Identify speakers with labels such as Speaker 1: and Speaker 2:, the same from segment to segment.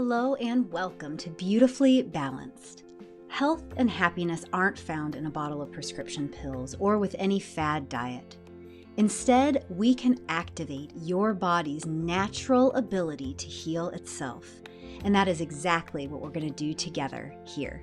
Speaker 1: Hello and welcome to Beautifully Balanced. Health and happiness aren't found in a bottle of prescription pills or with any fad diet. Instead, we can activate your body's natural ability to heal itself. And that is exactly what we're going to do together here.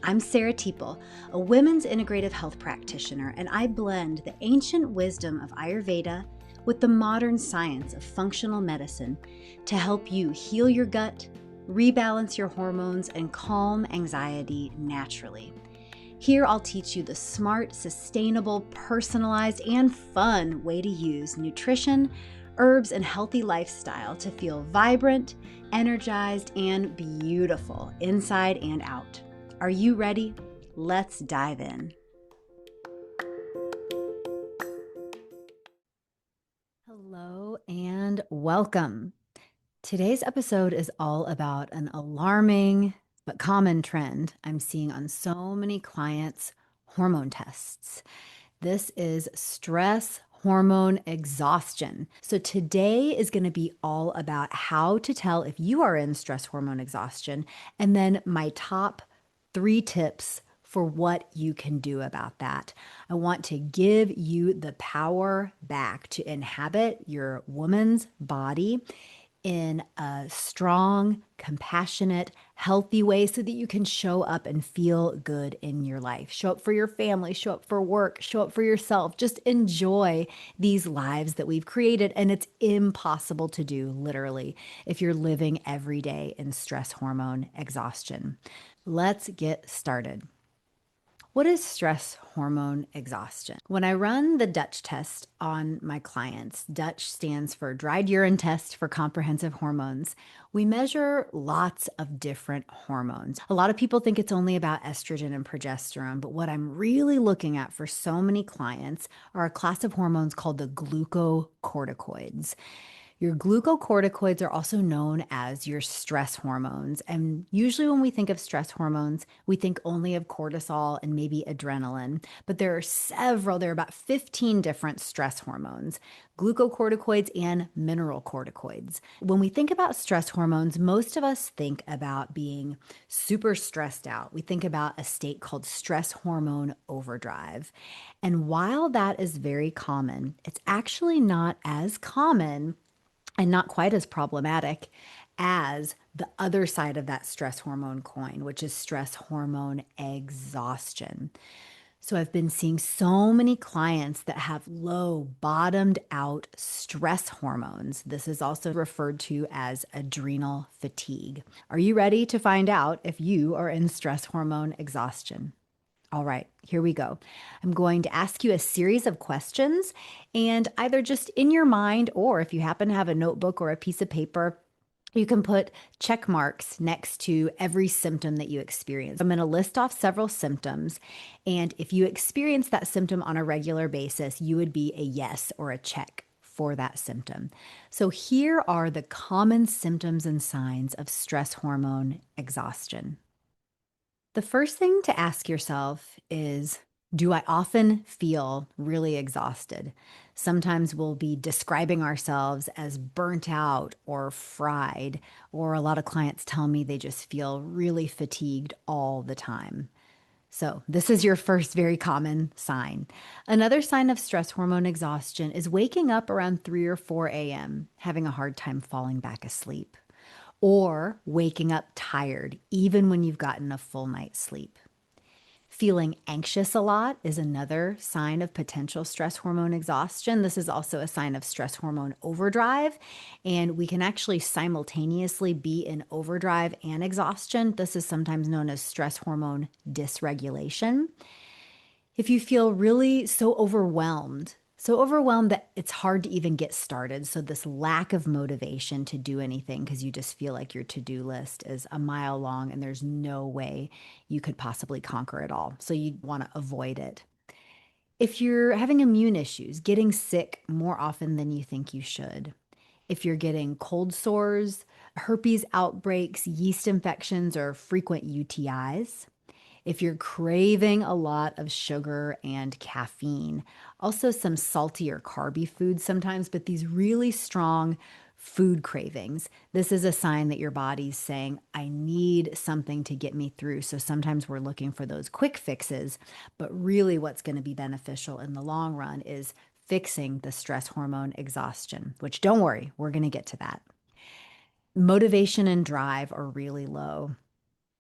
Speaker 1: I'm Sarah Teeple, a women's integrative health practitioner, and I blend the ancient wisdom of Ayurveda with the modern science of functional medicine to help you heal your gut, rebalance your hormones, and calm anxiety naturally. Here I'll teach you the smart, sustainable, personalized, and fun way to use nutrition, herbs, and healthy lifestyle to feel vibrant, energized, and beautiful inside and out. Are you ready? Let's dive in. Hello and welcome. Today's episode is all about an alarming but common trend I'm seeing on so many clients' hormone tests. This is stress hormone exhaustion. So today is going to be all about how to tell if you are in stress hormone exhaustion, and then my top 3 tips for what you can do about that. I want to give you the power back to inhabit your woman's body in a strong, compassionate, healthy way so that you can show up and feel good in your life. Show up for your family, show up for work, show up for yourself. Just enjoy these lives that we've created. And it's impossible to do, literally, if you're living every day in stress hormone exhaustion. Let's get started. What is stress hormone exhaustion? When I run the Dutch test on my clients, Dutch stands for Dried Urine Test for Comprehensive Hormones, we measure lots of different hormones. A lot of people think it's only about estrogen and progesterone, but what I'm really looking at for so many clients are a class of hormones called the glucocorticoids. Your glucocorticoids are also known as your stress hormones. And usually when we think of stress hormones, we think only of cortisol and maybe adrenaline. But there are about 15 different stress hormones, glucocorticoids and mineralocorticoids. When we think about stress hormones, most of us think about being super stressed out. We think about a state called stress hormone overdrive. And while that is very common, it's actually not as common and not quite as problematic as the other side of that stress hormone coin, which is stress hormone exhaustion. So I've been seeing so many clients that have low, bottomed out stress hormones. This is also referred to as adrenal fatigue. Are you ready to find out if you are in stress hormone exhaustion? All right, here we go. I'm going to ask you a series of questions, and either just in your mind, or if you happen to have a notebook or a piece of paper, you can put check marks next to every symptom that you experience. I'm going to list off several symptoms, and if you experience that symptom on a regular basis, you would be a yes or a check for that symptom. So here are the common symptoms and signs of stress hormone exhaustion. The first thing to ask yourself is, do I often feel really exhausted? Sometimes we'll be describing ourselves as burnt out or fried, or a lot of clients tell me they just feel really fatigued all the time. So this is your first very common sign. Another sign of stress hormone exhaustion is waking up around 3 or 4 a.m., having a hard time falling back asleep, or waking up tired, even when you've gotten a full night's sleep. Feeling anxious a lot is another sign of potential stress hormone exhaustion. This is also a sign of stress hormone overdrive, and we can actually simultaneously be in overdrive and exhaustion. This is sometimes known as stress hormone dysregulation. If you feel really so overwhelmed that it's hard to even get started. So this lack of motivation to do anything because you just feel like your to-do list is a mile long and there's no way you could possibly conquer it all. So you want to avoid it. If you're having immune issues, getting sick more often than you think you should. If you're getting cold sores, herpes outbreaks, yeast infections, or frequent UTIs. If you're craving a lot of sugar and caffeine, also some salty or carby foods sometimes, but these really strong food cravings. This is a sign that your body's saying, I need something to get me through. So sometimes we're looking for those quick fixes, but really what's going to be beneficial in the long run is fixing the stress hormone exhaustion, which don't worry, we're going to get to that. Motivation and drive are really low.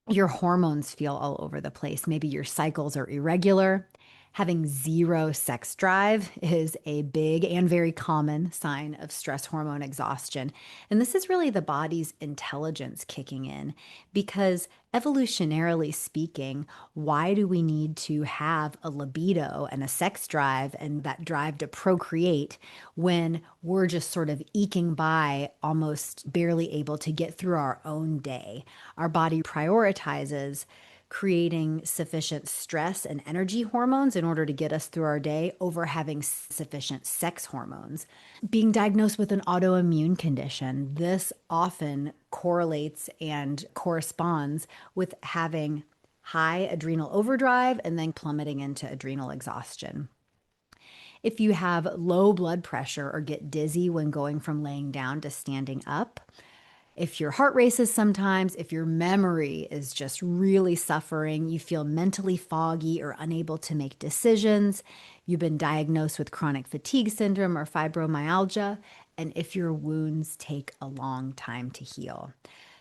Speaker 1: Your hormones feel all over the place. Maybe your cycles are irregular. Having zero sex drive is a big and very common sign of stress hormone exhaustion. And this is really the body's intelligence kicking in because, evolutionarily speaking, why do we need to have a libido and a sex drive and that drive to procreate when we're just sort of eking by, almost barely able to get through our own day? Our body prioritizes creating sufficient stress and energy hormones in order to get us through our day over having sufficient sex hormones. Being diagnosed with an autoimmune condition, this often correlates and corresponds with having high adrenal overdrive and then plummeting into adrenal exhaustion. If you have low blood pressure or get dizzy when going from laying down to standing up, if your heart races sometimes, if your memory is just really suffering, you feel mentally foggy or unable to make decisions, you've been diagnosed with chronic fatigue syndrome or fibromyalgia, and if your wounds take a long time to heal.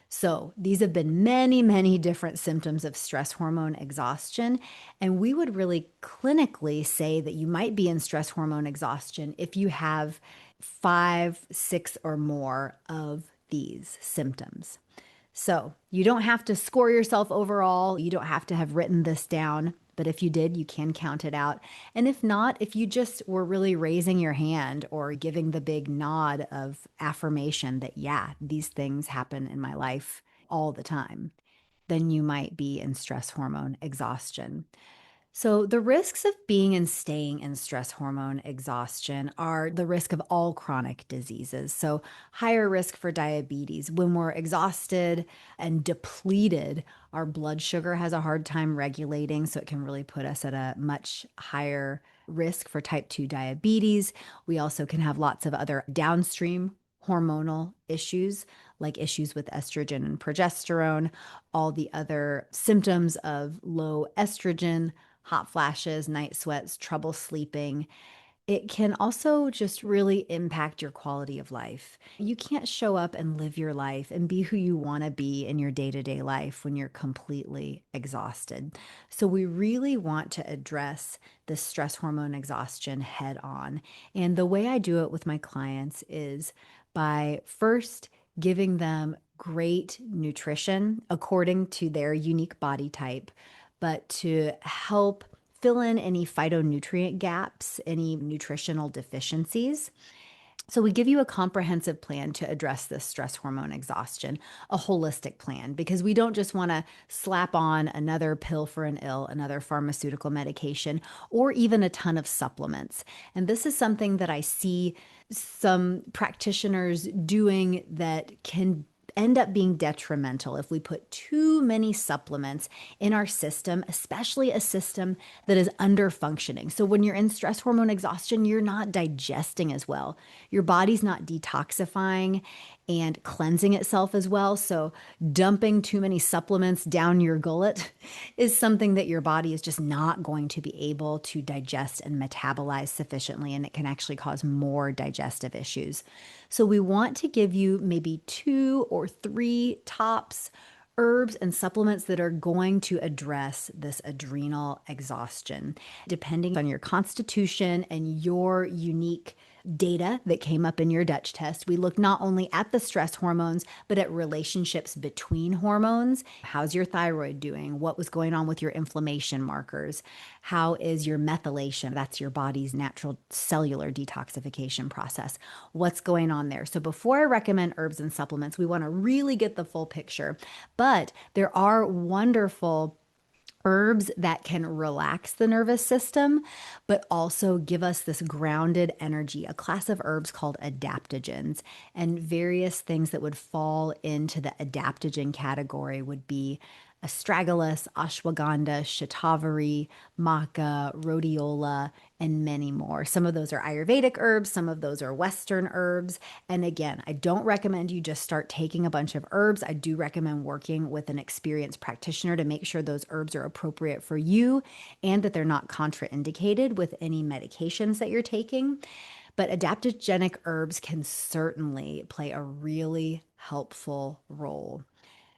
Speaker 1: So these have been many, many different symptoms of stress hormone exhaustion. And we would really clinically say that you might be in stress hormone exhaustion if you have 5, 6, or more of these symptoms. So you don't have to score yourself overall. You don't have to have written this down. But if you did, you can count it out. And if not, if you just were really raising your hand or giving the big nod of affirmation that, yeah, these things happen in my life all the time, then you might be in stress hormone exhaustion. So, the risks of being and staying in stress hormone exhaustion are the risk of all chronic diseases. So, higher risk for diabetes. When we're exhausted and depleted, our blood sugar has a hard time regulating. So, it can really put us at a much higher risk for type 2 diabetes. We also can have lots of other downstream hormonal issues, like issues with estrogen and progesterone, all the other symptoms of low estrogen, hot flashes, night sweats, trouble sleeping. It can also just really impact your quality of life. You can't show up and live your life and be who you want to be in your day-to-day life when you're completely exhausted. So we really want to address the stress hormone exhaustion head on. And the way I do it with my clients is by first giving them great nutrition according to their unique body type, but to help fill in any phytonutrient gaps, any nutritional deficiencies. So, we give you a comprehensive plan to address this stress hormone exhaustion, a holistic plan, because we don't just want to slap on another pill for an ill, another pharmaceutical medication, or even a ton of supplements. And this is something that I see some practitioners doing that can end up being detrimental if we put too many supplements in our system, especially a system that is under functioning. So when you're in stress hormone exhaustion, you're not digesting as well. Your body's not detoxifying and cleansing itself as well. So dumping too many supplements down your gullet is something that your body is just not going to be able to digest and metabolize sufficiently, and it can actually cause more digestive issues. So we want to give you maybe 2 or 3 tops herbs and supplements that are going to address this adrenal exhaustion, depending on your constitution and your unique data that came up in your Dutch test. We look not only at the stress hormones, but at relationships between hormones. How's your thyroid doing? What was going on with your inflammation markers? How is your methylation? That's your body's natural cellular detoxification process. What's going on there? So before I recommend herbs and supplements, we want to really get the full picture. But there are wonderful herbs that can relax the nervous system, but also give us this grounded energy, a class of herbs called adaptogens. And various things that would fall into the adaptogen category would be astragalus, ashwagandha, shatavari, maca, rhodiola, and many more. Some of those are Ayurvedic herbs, some of those are Western herbs. And again, I don't recommend you just start taking a bunch of herbs. I do recommend working with an experienced practitioner to make sure those herbs are appropriate for you and that they're not contraindicated with any medications that you're taking. But adaptogenic herbs can certainly play a really helpful role.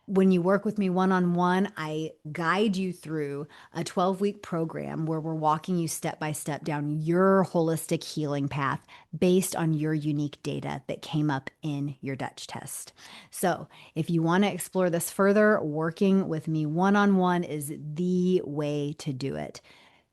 Speaker 1: When you work with me one on one, I guide you through a 12-week program where we're walking you step by step down your holistic healing path based on your unique data that came up in your Dutch test. So, if you want to explore this further, working with me one on one is the way to do it.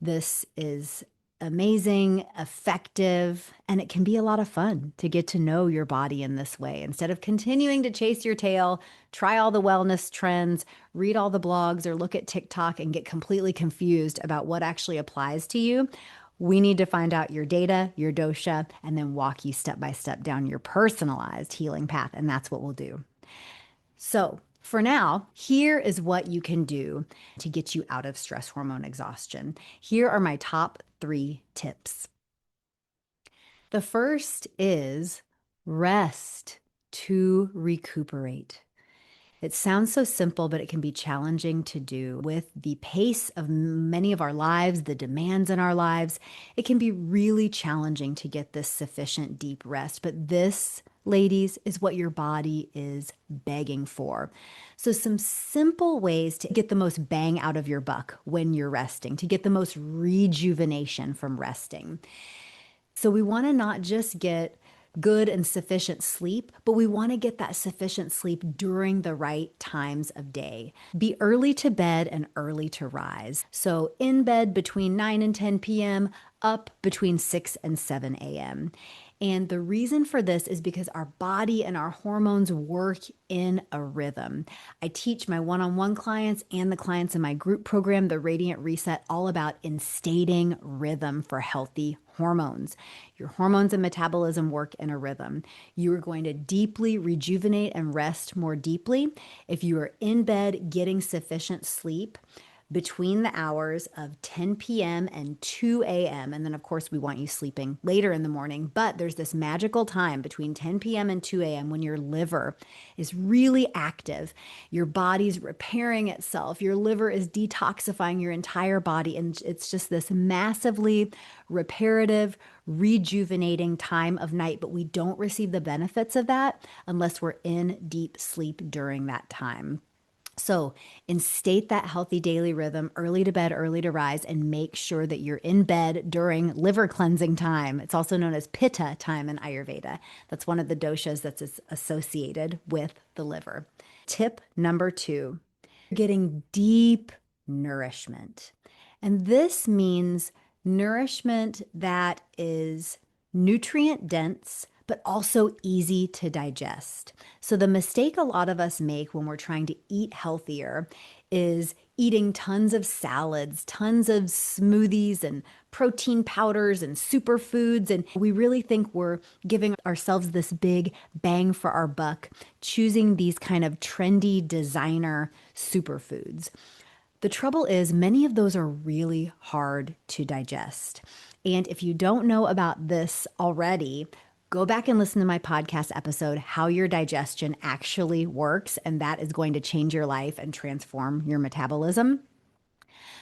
Speaker 1: This is amazing, effective, and it can be a lot of fun to get to know your body in this way. Instead of continuing to chase your tail, try all the wellness trends, read all the blogs, or look at TikTok and get completely confused about what actually applies to you. We need to find out your data, your dosha, and then walk you step by step down your personalized healing path. And that's what we'll do. So, for now, here is what you can do to get you out of stress hormone exhaustion. Here are my top 3 tips. The first is rest to recuperate. It sounds so simple, but it can be challenging to do with the pace of many of our lives, the demands in our lives. It can be really challenging to get this sufficient deep rest. But this, ladies, is what your body is begging for. So, some simple ways to get the most bang out of your buck when you're resting, to get the most rejuvenation from resting. So, we want to not just get good and sufficient sleep, but we want to get that sufficient sleep during the right times of day. Be early to bed and early to rise. So in bed between 9 and 10 p.m., up between 6 and 7 a.m. And the reason for this is because our body and our hormones work in a rhythm. I teach my one on one clients and the clients in my group program, the Radiant Reset, all about instating rhythm for healthy hormones. Your hormones and metabolism work in a rhythm. You are going to deeply rejuvenate and rest more deeply if you are in bed getting sufficient sleep between the hours of 10 p.m. and 2 a.m. And then, of course, we want you sleeping later in the morning. But there's this magical time between 10 p.m. and 2 a.m. when your liver is really active. Your body's repairing itself. Your liver is detoxifying your entire body. And it's just this massively reparative, rejuvenating time of night. But we don't receive the benefits of that unless we're in deep sleep during that time. So, instate that healthy daily rhythm, early to bed, early to rise, and make sure that you're in bed during liver cleansing time. It's also known as pitta time in Ayurveda. That's one of the doshas that's associated with the liver. Tip number 2, getting deep nourishment. And this means nourishment that is nutrient dense, but also easy to digest. So, the mistake a lot of us make when we're trying to eat healthier is eating tons of salads, tons of smoothies, and protein powders and superfoods. And we really think we're giving ourselves this big bang for our buck, choosing these kind of trendy designer superfoods. The trouble is, many of those are really hard to digest. And if you don't know about this already, go back and listen to my podcast episode, How Your Digestion Actually Works, and that is going to change your life and transform your metabolism.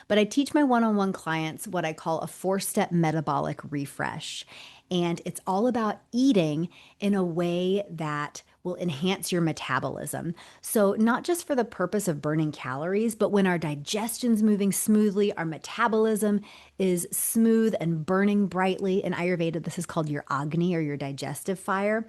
Speaker 1: But I teach my one on one clients what I call a 4-step metabolic refresh. And it's all about eating in a way that will enhance your metabolism. So, not just for the purpose of burning calories, but when our digestion's moving smoothly, our metabolism is smooth and burning brightly. In Ayurveda, this is called your Agni or your digestive fire.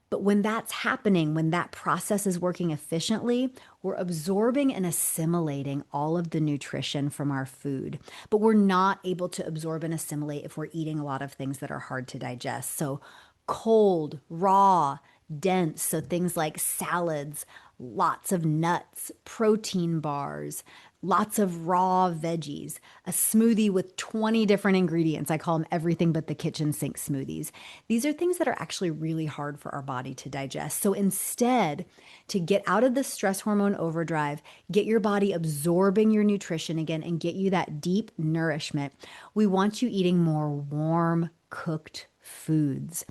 Speaker 1: But when that's happening, when that process is working efficiently, we're absorbing and assimilating all of the nutrition from our food. But we're not able to absorb and assimilate if we're eating a lot of things that are hard to digest. So, cold, raw, dense. So, things like salads, lots of nuts, protein bars, lots of raw veggies, a smoothie with 20 different ingredients. I call them everything but the kitchen sink smoothies. These are things that are actually really hard for our body to digest. So instead, to get out of the stress hormone overdrive, get your body absorbing your nutrition again, and get you that deep nourishment, we want you eating more warm, cooked foods,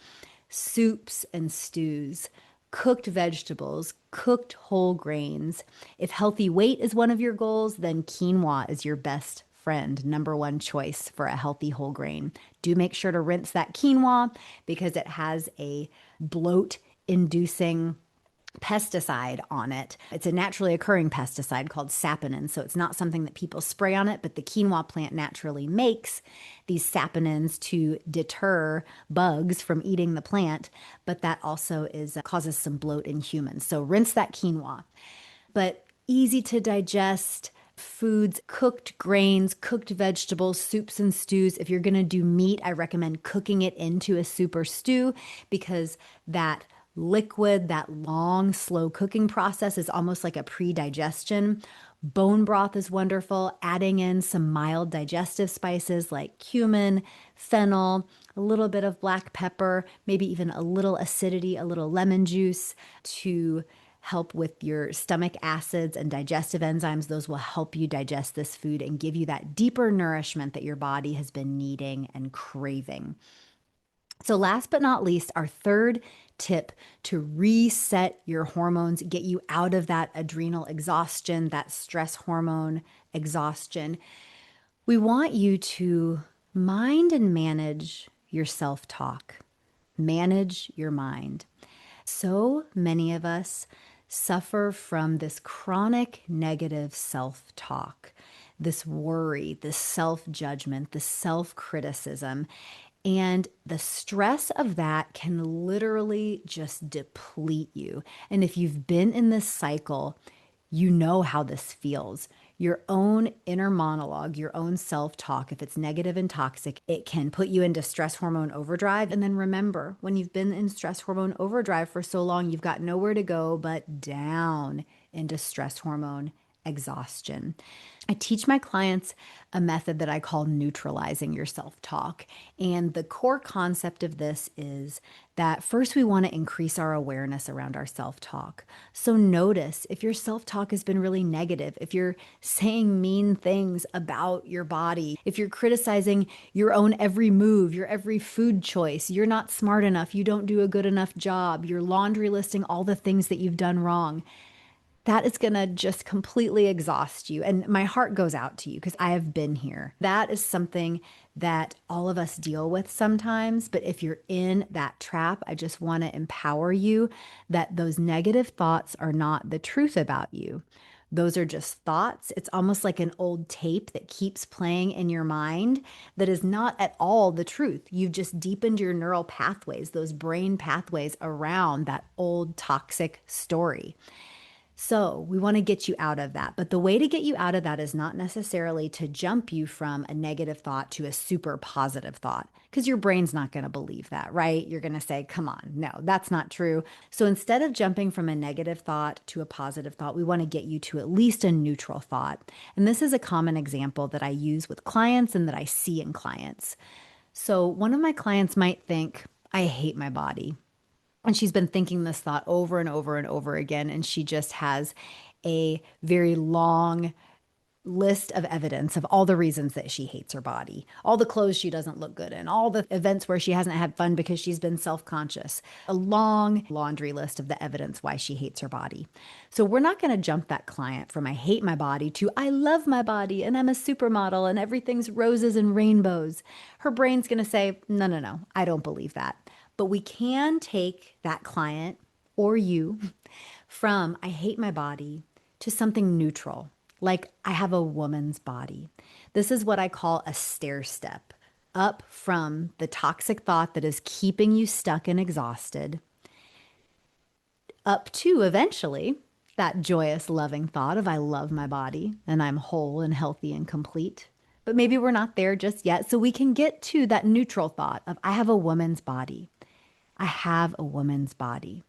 Speaker 1: soups and stews, cooked vegetables, cooked whole grains. If healthy weight is one of your goals, then quinoa is your best friend, number one choice for a healthy whole grain. Do make sure to rinse that quinoa because it has a bloat inducing pesticide on it. It's a naturally occurring pesticide called saponins. So it's not something that people spray on it, but the quinoa plant naturally makes these saponins to deter bugs from eating the plant. But that also causes some bloat in humans. So rinse that quinoa. But easy to digest foods, cooked grains, cooked vegetables, soups and stews. If you're going to do meat, I recommend cooking it into a soup or stew because that liquid, that long, slow cooking process is almost like a pre-digestion. Bone broth is wonderful. Adding in some mild digestive spices like cumin, fennel, a little bit of black pepper, maybe even a little acidity, a little lemon juice to help with your stomach acids and digestive enzymes. Those will help you digest this food and give you that deeper nourishment that your body has been needing and craving. So, last but not least, our third tip to reset your hormones, get you out of that adrenal exhaustion, that stress hormone exhaustion. We want you to mind and manage your self talk, manage your mind. So many of us suffer from this chronic negative self talk, this worry, this self judgment, this self criticism. And the stress of that can literally just deplete you. And if you've been in this cycle, you know how this feels. Your own inner monologue, your own self talk, if it's negative and toxic, it can put you into stress hormone overdrive. And then remember, when you've been in stress hormone overdrive for so long, you've got nowhere to go but down into stress hormone exhaustion. I teach my clients a method that I call neutralizing your self-talk. And the core concept of this is that first we want to increase our awareness around our self-talk. So notice if your self-talk has been really negative, if you're saying mean things about your body, if you're criticizing your own every move, your every food choice, you're not smart enough, you don't do a good enough job, you're laundry listing all the things that you've done wrong, that is going to just completely exhaust you. And my heart goes out to you because I have been here. That is something that all of us deal with sometimes. But if you're in that trap, I just want to empower you that those negative thoughts are not the truth about you. Those are just thoughts. It's almost like an old tape that keeps playing in your mind that is not at all the truth. You've just deepened your neural pathways, those brain pathways around that old toxic story. So we want to get you out of that. But the way to get you out of that is not necessarily to jump you from a negative thought to a super positive thought, because your brain's not going to believe that, right? You're going to say, come on, no, that's not true. So instead of jumping from a negative thought to a positive thought, we want to get you to at least a neutral thought. And this is a common example that I use with clients and that I see in clients. So one of my clients might think, I hate my body. And she's been thinking this thought over and over and over again. And she just has a very long list of evidence of all the reasons that she hates her body, all the clothes she doesn't look good in, all the events where she hasn't had fun because she's been self-conscious, a long laundry list of the evidence why she hates her body. So we're not going to jump that client from I hate my body to I love my body and I'm a supermodel and everything's roses and rainbows. Her brain's going to say, no, no, no, I don't believe that. But we can take that client or you from I hate my body to something neutral, like I have a woman's body. This is what I call a stair step up from the toxic thought that is keeping you stuck and exhausted, up to eventually that joyous, loving thought of I love my body and I'm whole and healthy and complete. But maybe we're not there just yet. So we can get to that neutral thought of I have a woman's body. I have a woman's body.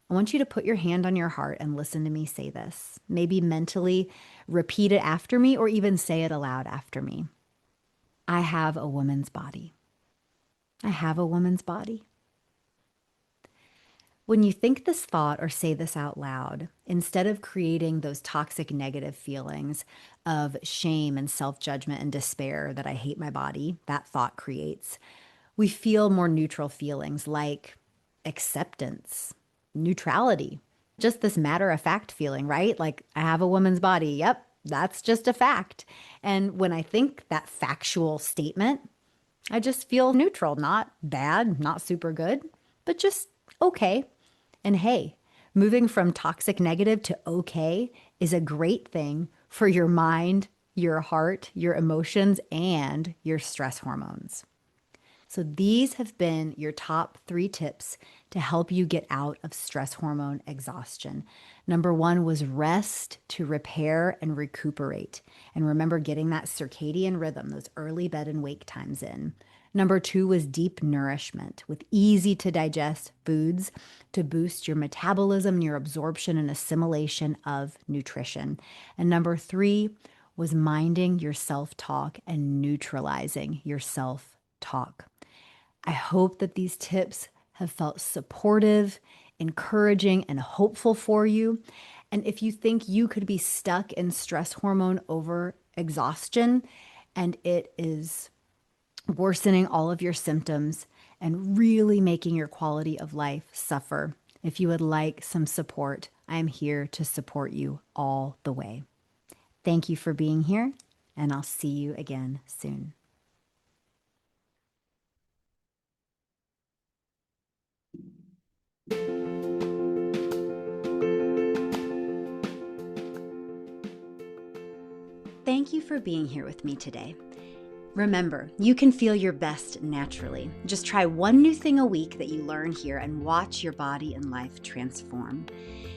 Speaker 1: I want you to put your hand on your heart and listen to me say this. Maybe mentally repeat it after me or even say it aloud after me. I have a woman's body. I have a woman's body. When you think this thought or say this out loud, instead of creating those toxic negative feelings of shame and self-judgment and despair that I hate my body, that thought creates, we feel more neutral feelings like acceptance, neutrality, just this matter of fact feeling, right? Like, I have a woman's body. Yep, that's just a fact. And when I think that factual statement, I just feel neutral, not bad, not super good, but just okay. And hey, moving from toxic negative to okay is a great thing for your mind, your heart, your emotions, and your stress hormones. So these have been your top 3 tips to help you get out of stress hormone exhaustion. Number 1 was rest to repair and recuperate. And remember getting that circadian rhythm, those early bed and wake times in. Number 2 was deep nourishment with easy to digest foods to boost your metabolism, your absorption and assimilation of nutrition. And number 3 was minding your self-talk and neutralizing your self-talk. I hope that these tips have felt supportive, encouraging, and hopeful for you. And if you think you could be stuck in stress hormone over exhaustion and it is worsening all of your symptoms and really making your quality of life suffer, if you would like some support, I am here to support you all the way. Thank you for being here, and I'll see you again soon. Thank you for being here with me today. Remember, you can feel your best naturally. Just try one new thing a week that you learn here and watch your body and life transform.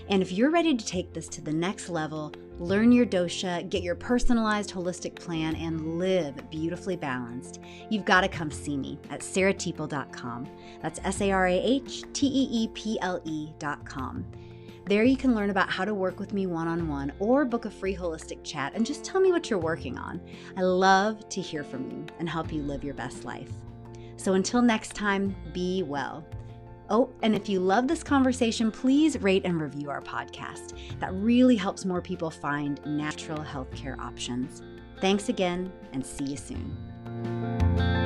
Speaker 1: And if you're ready to take this to the next level, learn your dosha, get your personalized holistic plan, and live beautifully balanced, you've got to come see me at sarahteeple.com. That's SARAHTEEPLE.com. There you can learn about how to work with me one-on-one or book a free holistic chat and just tell me what you're working on. I love to hear from you and help you live your best life. So until next time, be well. Oh, and if you love this conversation, please rate and review our podcast. That really helps more people find natural healthcare options. Thanks again, and see you soon.